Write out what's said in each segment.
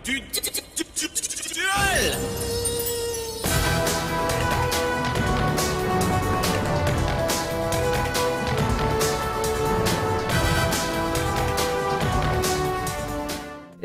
duel.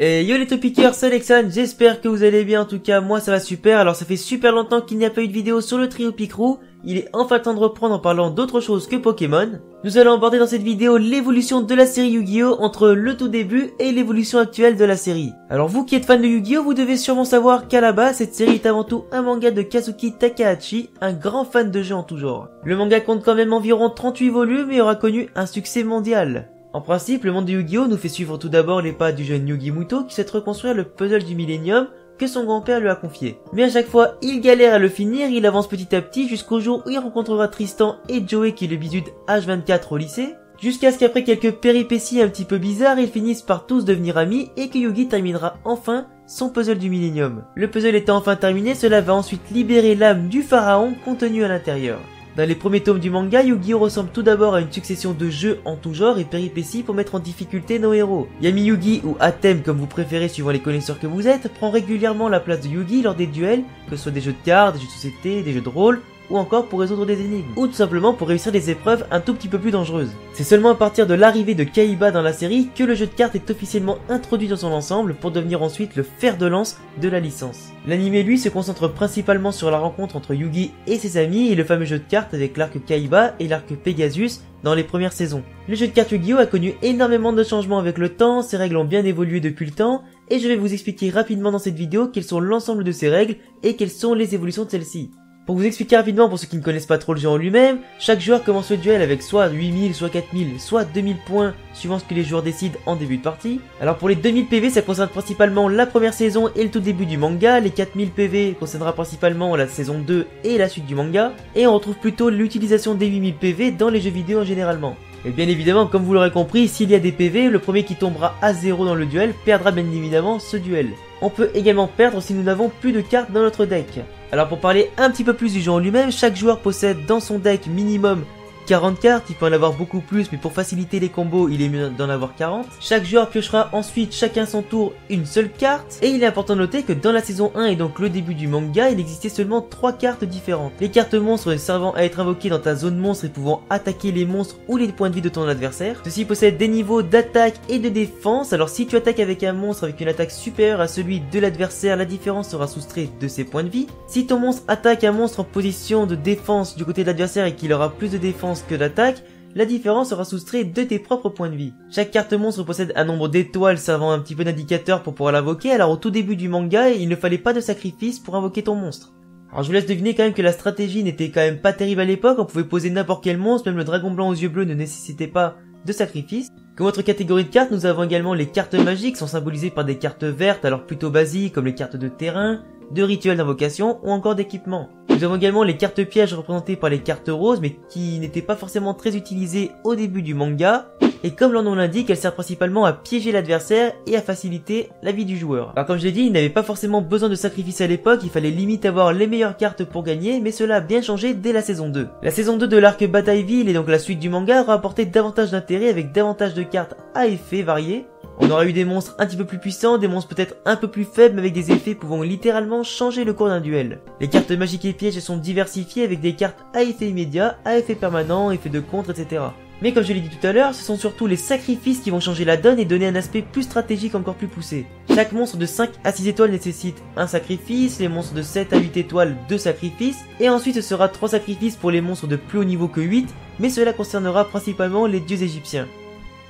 Et yo les topiqueurs, c'est Alexandre, j'espère que vous allez bien, en tout cas moi ça va super. Alors ça fait super longtemps qu'il n'y a pas eu de vidéo sur le trio Picrou, il est enfin temps de reprendre en parlant d'autre chose que Pokémon. Nous allons aborder dans cette vidéo l'évolution de la série Yu-Gi-Oh entre le tout début et l'évolution actuelle de la série. Alors vous qui êtes fan de Yu-Gi-Oh, vous devez sûrement savoir qu'à la base cette série est avant tout un manga de Kazuki Takahashi, un grand fan de jeux en tout genre. Le manga compte quand même environ 38 volumes et aura connu un succès mondial. En principe, le monde de Yu-Gi-Oh nous fait suivre tout d'abord les pas du jeune Yugi Muto qui souhaite reconstruire le puzzle du Millennium que son grand-père lui a confié. Mais à chaque fois, il galère à le finir, il avance petit à petit jusqu'au jour où il rencontrera Tristan et Joey qui le bisutent H24 au lycée, jusqu'à ce qu'après quelques péripéties un petit peu bizarres, ils finissent par tous devenir amis et que Yugi terminera enfin son puzzle du Millennium. Le puzzle étant enfin terminé, cela va ensuite libérer l'âme du pharaon contenue à l'intérieur. Dans les premiers tomes du manga, Yu-Gi-Oh ressemble tout d'abord à une succession de jeux en tout genre et péripéties pour mettre en difficulté nos héros. Yami Yugi ou Atem comme vous préférez suivant les connaisseurs que vous êtes, prend régulièrement la place de Yugi lors des duels, que ce soit des jeux de cartes, des jeux de société, des jeux de rôle, ou encore pour résoudre des énigmes, ou tout simplement pour réussir des épreuves un tout petit peu plus dangereuses. C'est seulement à partir de l'arrivée de Kaiba dans la série que le jeu de cartes est officiellement introduit dans son ensemble pour devenir ensuite le fer de lance de la licence. L'anime lui se concentre principalement sur la rencontre entre Yugi et ses amis et le fameux jeu de cartes avec l'arc Kaiba et l'arc Pegasus dans les premières saisons. Le jeu de cartes Yu-Gi-Oh a connu énormément de changements avec le temps, ses règles ont bien évolué depuis le temps, et je vais vous expliquer rapidement dans cette vidéo quelles sont l'ensemble de ces règles et quelles sont les évolutions de celles-ci. Pour vous expliquer rapidement pour ceux qui ne connaissent pas trop le jeu en lui-même, chaque joueur commence le duel avec soit 8000, soit 4000, soit 2000 points suivant ce que les joueurs décident en début de partie. Alors pour les 2000 PV ça concerne principalement la première saison et le tout début du manga, les 4000 PV concernera principalement la saison 2 et la suite du manga, et on retrouve plutôt l'utilisation des 8000 PV dans les jeux vidéo généralement. Et bien évidemment, comme vous l'aurez compris, s'il y a des PV, le premier qui tombera à 0 dans le duel perdra bien évidemment ce duel. On peut également perdre si nous n'avons plus de cartes dans notre deck. Alors pour parler un petit peu plus du jeu en lui-même, chaque joueur possède dans son deck minimum 40 cartes, il peut en avoir beaucoup plus mais pour faciliter les combos il est mieux d'en avoir 40. Chaque joueur piochera ensuite chacun son tour une seule carte, et il est important de noter que dans la saison 1 et donc le début du manga, il existait seulement 3 cartes différentes. Les cartes monstres servant à être invoquées dans ta zone monstre et pouvant attaquer les monstres ou les points de vie de ton adversaire. Ceux-ci possèdent des niveaux d'attaque et de défense, alors si tu attaques avec un monstre avec une attaque supérieure à celui de l'adversaire, la différence sera soustraite de ses points de vie. Si ton monstre attaque un monstre en position de défense du côté de l'adversaire et qu'il aura plus de défense que d'attaque, la différence sera soustraite de tes propres points de vie. Chaque carte monstre possède un nombre d'étoiles servant un petit peu d'indicateur pour pouvoir l'invoquer, alors au tout début du manga, il ne fallait pas de sacrifice pour invoquer ton monstre. Alors je vous laisse deviner quand même que la stratégie n'était quand même pas terrible à l'époque, on pouvait poser n'importe quel monstre, même le dragon blanc aux yeux bleus ne nécessitait pas de sacrifice. Comme autre catégorie de cartes, nous avons également les cartes magiques, sont symbolisées par des cartes vertes, alors plutôt basiques comme les cartes de terrain, de rituels d'invocation ou encore d'équipement. Nous avons également les cartes pièges représentées par les cartes roses mais qui n'étaient pas forcément très utilisées au début du manga, et comme leur nom l'indique, elles servent principalement à piéger l'adversaire et à faciliter la vie du joueur. Alors comme je l'ai dit, il n'avait pas forcément besoin de sacrifice à l'époque, il fallait limite avoir les meilleures cartes pour gagner, mais cela a bien changé dès la saison 2. La saison 2 de l'arc Batailleville et donc la suite du manga aura apporté davantage d'intérêt avec davantage de cartes à effets variés. On aura eu des monstres un petit peu plus puissants, des monstres peut-être un peu plus faibles mais avec des effets pouvant littéralement changer le cours d'un duel. Les cartes magiques et pièges sont diversifiées avec des cartes à effet immédiat, à effet permanent, effet de contre, etc. Mais comme je l'ai dit tout à l'heure, ce sont surtout les sacrifices qui vont changer la donne et donner un aspect plus stratégique encore plus poussé. Chaque monstre de 5 à 6 étoiles nécessite un sacrifice, les monstres de 7 à 8 étoiles 2 sacrifices, et ensuite ce sera 3 sacrifices pour les monstres de plus haut niveau que 8, mais cela concernera principalement les dieux égyptiens.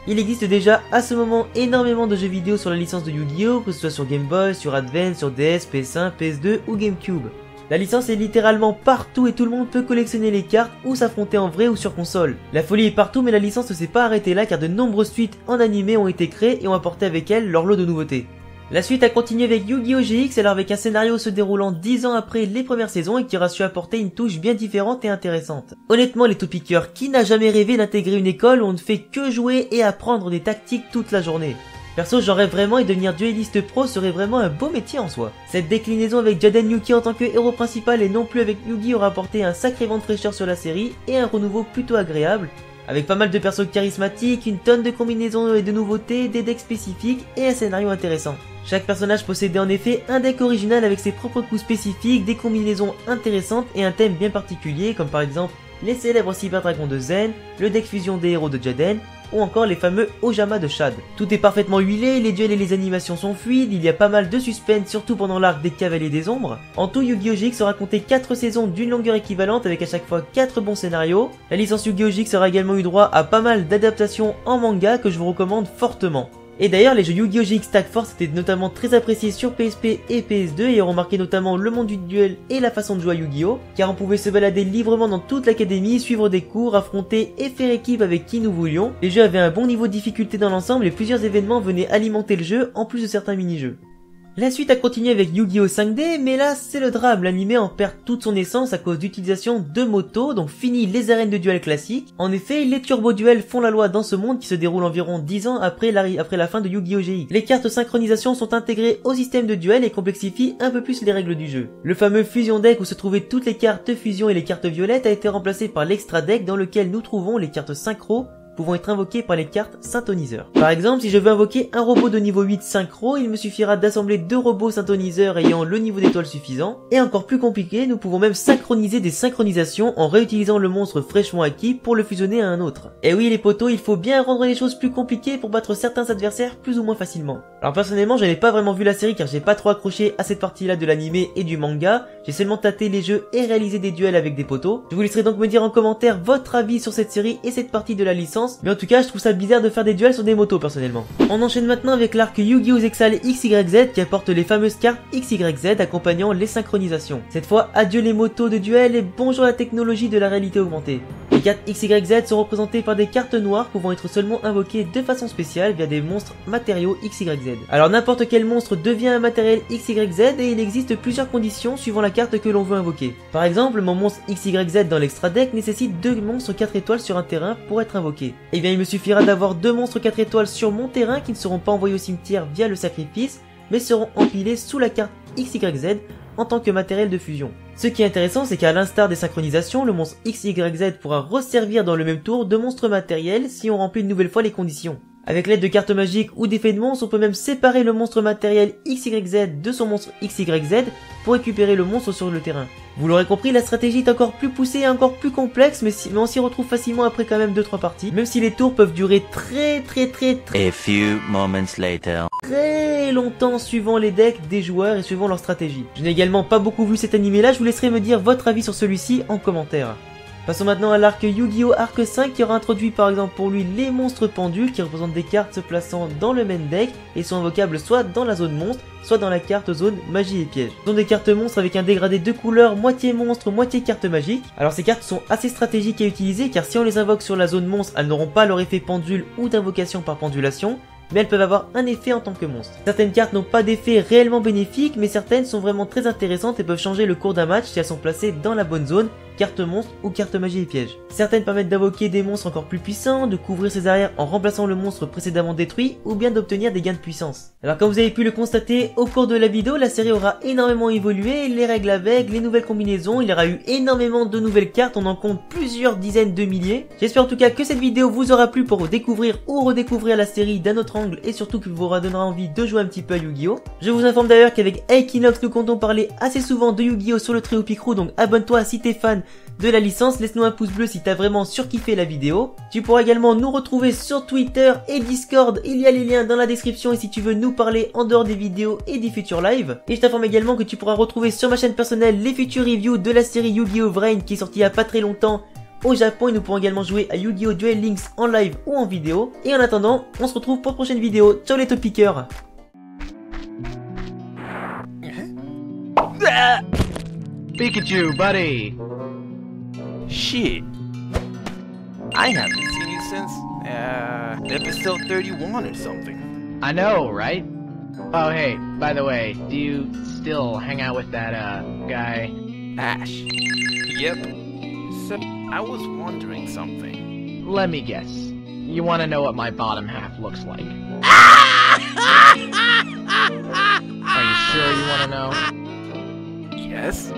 Il existe déjà à ce moment énormément de jeux vidéo sur la licence de Yu-Gi-Oh, que ce soit sur Game Boy, sur Advance, sur DS, PS1, PS2 ou GameCube. La licence est littéralement partout et tout le monde peut collectionner les cartes ou s'affronter en vrai ou sur console. La folie est partout mais la licence ne s'est pas arrêtée là car de nombreuses suites en animé ont été créées et ont apporté avec elles leur lot de nouveautés. La suite a continué avec Yu-Gi-Oh GX, alors avec un scénario se déroulant 10 ans après les premières saisons et qui aura su apporter une touche bien différente et intéressante. Honnêtement les topiqueurs, qui n'a jamais rêvé d'intégrer une école où on ne fait que jouer et apprendre des tactiques toute la journée? Perso j'en rêve vraiment et devenir dueliste pro serait vraiment un beau métier en soi. Cette déclinaison avec Jaden Yuki en tant que héros principal et non plus avec Yugi aura apporté un sacré vent de fraîcheur sur la série et un renouveau plutôt agréable. Avec pas mal de persos charismatiques, une tonne de combinaisons et de nouveautés, des decks spécifiques et un scénario intéressant. Chaque personnage possédait en effet un deck original avec ses propres coups spécifiques, des combinaisons intéressantes et un thème bien particulier comme par exemple les célèbres Cyber Dragons de Zen, le deck fusion des héros de Jaden, ou encore les fameux Ojama de Shad. Tout est parfaitement huilé, les duels et les animations sont fluides, il y a pas mal de suspense surtout pendant l'arc des Cavaliers des Ombres. En tout, Yu-Gi-Oh! GX aura compté 4 saisons d'une longueur équivalente avec à chaque fois 4 bons scénarios. La licence Yu-Gi-Oh! GX aura également eu droit à pas mal d'adaptations en manga que je vous recommande fortement. Et d'ailleurs, les jeux Yu-Gi-Oh! GX Tag Force étaient notamment très appréciés sur PSP et PS2 et ont remarqué notamment le monde du duel et la façon de jouer à Yu-Gi-Oh! Car on pouvait se balader librement dans toute l'académie, suivre des cours, affronter et faire équipe avec qui nous voulions. Les jeux avaient un bon niveau de difficulté dans l'ensemble et plusieurs événements venaient alimenter le jeu en plus de certains mini-jeux. La suite a continué avec Yu-Gi-Oh 5D, mais là c'est le drame, l'anime en perd toute son essence à cause d'utilisation de motos, donc fini les arènes de duel classiques. En effet, les turbo-duels font la loi dans ce monde qui se déroule environ 10 ans après la fin de Yu-Gi-Oh GX. Les cartes synchronisation sont intégrées au système de duel et complexifient un peu plus les règles du jeu. Le fameux fusion deck où se trouvaient toutes les cartes fusion et les cartes violettes a été remplacé par l'extra deck dans lequel nous trouvons les cartes synchro pouvant être invoquées par les cartes syntoniseurs. Par exemple, si je veux invoquer un robot de niveau 8 synchro, il me suffira d'assembler 2 robots syntoniseurs ayant le niveau d'étoile suffisant. Et encore plus compliqué, nous pouvons même synchroniser des synchronisations en réutilisant le monstre fraîchement acquis pour le fusionner à un autre. Et oui les potos, il faut bien rendre les choses plus compliquées pour battre certains adversaires plus ou moins facilement. Alors personnellement, je n'ai pas vraiment vu la série car j'ai pas trop accroché à cette partie-là de l'anime et du manga. J'ai seulement tâté les jeux et réalisé des duels avec des potos. Je vous laisserai donc me dire en commentaire votre avis sur cette série et cette partie de la licence. Mais en tout cas, je trouve ça bizarre de faire des duels sur des motos personnellement. On enchaîne maintenant avec l'arc Yu-Gi-Oh! Zexal XYZ qui apporte les fameuses cartes XYZ accompagnant les synchronisations. Cette fois, adieu les motos de duel et bonjour la technologie de la réalité augmentée. Les cartes XYZ sont représentées par des cartes noires pouvant être seulement invoquées de façon spéciale via des monstres matériaux XYZ. Alors n'importe quel monstre devient un matériel XYZ et il existe plusieurs conditions suivant la carte que l'on veut invoquer. Par exemple, mon monstre XYZ dans l'extra deck nécessite 2 monstres 4 étoiles sur un terrain pour être invoqué. Et bien il me suffira d'avoir 2 monstres 4 étoiles sur mon terrain qui ne seront pas envoyés au cimetière via le sacrifice, mais seront empilés sous la carte XYZ en tant que matériel de fusion. Ce qui est intéressant, c'est qu'à l'instar des synchronisations, le monstre XYZ pourra resservir dans le même tour de monstres matériels si on remplit une nouvelle fois les conditions. Avec l'aide de cartes magiques ou d'effets de monstres, on peut même séparer le monstre matériel XYZ de son monstre XYZ pour récupérer le monstre sur le terrain. Vous l'aurez compris, la stratégie est encore plus poussée et encore plus complexe, mais on s'y retrouve facilement après quand même 2-3 parties, même si les tours peuvent durer très A few moments later. très longtemps suivant les decks des joueurs et suivant leur stratégie. Je n'ai également pas beaucoup vu cet animé là, je vous laisserai me dire votre avis sur celui-ci en commentaire. Passons maintenant à l'arc Yu-Gi-Oh! Arc 5 qui aura introduit par exemple pour lui les monstres pendules qui représentent des cartes se plaçant dans le main deck et sont invocables soit dans la zone monstre, soit dans la carte zone magie et piège. Ce sont des cartes monstres avec un dégradé de couleurs moitié monstre, moitié carte magique. Alors ces cartes sont assez stratégiques à utiliser car si on les invoque sur la zone monstre, elles n'auront pas leur effet pendule ou d'invocation par pendulation, mais elles peuvent avoir un effet en tant que monstre. Certaines cartes n'ont pas d'effet réellement bénéfique, mais certaines sont vraiment très intéressantes et peuvent changer le cours d'un match si elles sont placées dans la bonne zone, carte monstre ou carte magie et piège. Certaines permettent d'invoquer des monstres encore plus puissants, de couvrir ses arrières en remplaçant le monstre précédemment détruit, ou bien d'obtenir des gains de puissance. Alors comme vous avez pu le constater au cours de la vidéo, la série aura énormément évolué, les règles avec, les nouvelles combinaisons, il y aura eu énormément de nouvelles cartes, on en compte plusieurs dizaines de milliers. J'espère en tout cas que cette vidéo vous aura plu pour découvrir ou redécouvrir la série d'un autre angle et surtout que vous redonnera envie de jouer un petit peu à Yu-Gi-Oh! Je vous informe d'ailleurs qu'avec Equinox nous comptons parler assez souvent de Yu-Gi-Oh! Sur le trio Picrou, donc abonne-toi si t'es fan de la licence, laisse-nous un pouce bleu si t'as vraiment surkiffé la vidéo. Tu pourras également nous retrouver sur Twitter et Discord, il y a les liens dans la description et si tu veux nous parler en dehors des vidéos et des futurs lives. Et je t'informe également que tu pourras retrouver sur ma chaîne personnelle les futurs reviews de la série Yu-Gi-Oh! Vrain qui est sortie il y a pas très longtemps au Japon et nous pourrons également jouer à Yu-Gi-Oh! Duel Links en live ou en vidéo. Et en attendant, on se retrouve pour une prochaine vidéo. Ciao les topiqueurs. Pikachu, buddy! Shit. I haven't seen you since, episode 31 or something. I know, right? Oh, hey, by the way, do you still hang out with that, guy? Ash. Yep. So, I was wondering something. Let me guess. You wanna know what my bottom half looks like? Are you sure you wanna know? Yes?